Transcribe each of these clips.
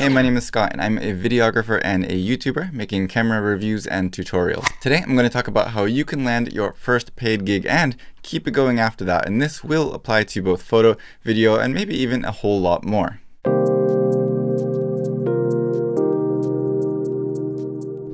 Hey, my name is Scott and I'm a videographer and a YouTuber making camera reviews and tutorials. Today I'm going to talk about how you can land your first paid gig and keep it going after that, and this will apply to both photo, video, and maybe even a whole lot more.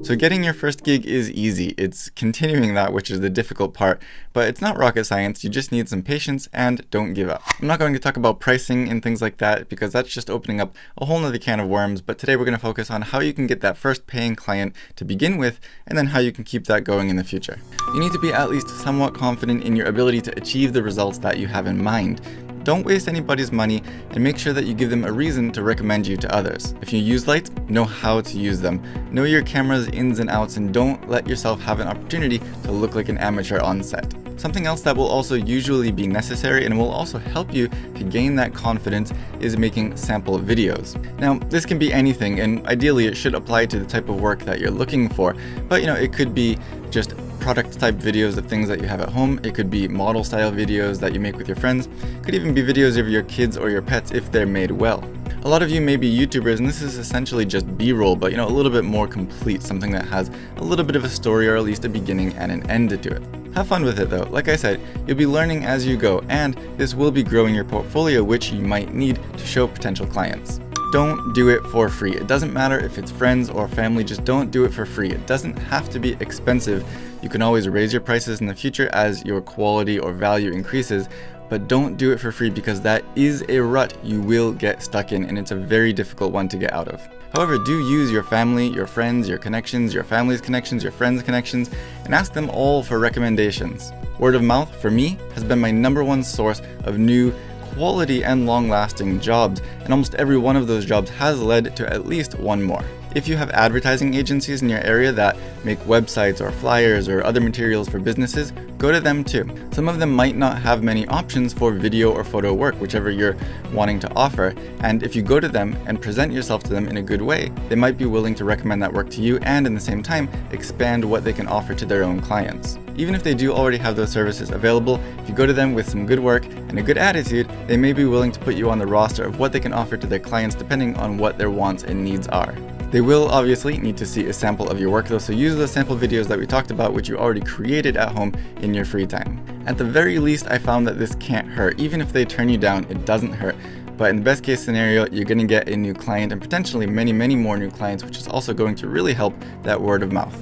So getting your first gig is easy. It's continuing that which is the difficult part, but it's not rocket science. You just need some patience and don't give up. I'm not going to talk about pricing and things like that because that's just opening up a whole nother can of worms, but today we're going to focus on how you can get that first paying client to begin with and then how you can keep that going in the future. You need to be at least somewhat confident in your ability to achieve the results that you have in mind. Don't waste anybody's money and make sure that you give them a reason to recommend you to others. If you use lights, know how to use them. Know your camera's ins and outs and don't let yourself have an opportunity to look like an amateur on set. Something else that will also usually be necessary and will also help you to gain that confidence is making sample videos. Now, this can be anything, and ideally it should apply to the type of work that you're looking for, but it could be just product type videos of things that you have at home. It could be model style videos that you make with your friends. It could even be videos of your kids or your pets if they're made well. A lot of you may be YouTubers and this is essentially just B-roll, but a little bit more complete, something that has a little bit of a story or at least a beginning and an end to it. Have fun with it though. Like I said, you'll be learning as you go, and this will be growing your portfolio, which you might need to show potential clients. Don't do it for free. It doesn't matter if it's friends or family, just don't do it for free. It doesn't have to be expensive. You can always raise your prices in the future as your quality or value increases, but don't do it for free because that is a rut you will get stuck in, and it's a very difficult one to get out of. However, do use your family, your friends, your connections, your family's connections, your friends' connections, and ask them all for recommendations. Word of mouth, for me, has been my #1 source of new quality and long-lasting jobs, and almost every one of those jobs has led to at least one more. If you have advertising agencies in your area that make websites or flyers or other materials for businesses, go to them too. Some of them might not have many options for video or photo work, whichever you're wanting to offer, and if you go to them and present yourself to them in a good way, they might be willing to recommend that work to you and in the same time expand what they can offer to their own clients. Even if they do already have those services available, if you go to them with some good work and a good attitude, they may be willing to put you on the roster of what they can offer to their clients depending on what their wants and needs are. They will obviously need to see a sample of your work though, so use those sample videos that we talked about, which you already created at home in your free time. At the very least, I found that this can't hurt. Even if they turn you down, it doesn't hurt. But in the best case scenario, you're going to get a new client and potentially many, many more new clients, which is also going to really help that word of mouth.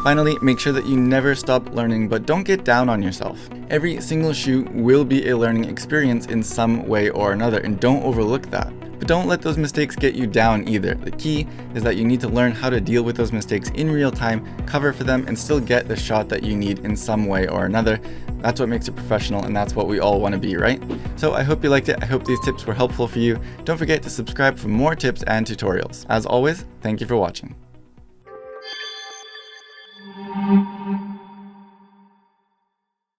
Finally, make sure that you never stop learning, but don't get down on yourself. Every single shoot will be a learning experience in some way or another, and don't overlook that. But don't let those mistakes get you down either. The key is that you need to learn how to deal with those mistakes in real time, cover for them, and still get the shot that you need in some way or another. That's what makes you professional, and that's what we all want to be, right? So I hope you liked it. I hope these tips were helpful for you. Don't forget to subscribe for more tips and tutorials. As always, thank you for watching.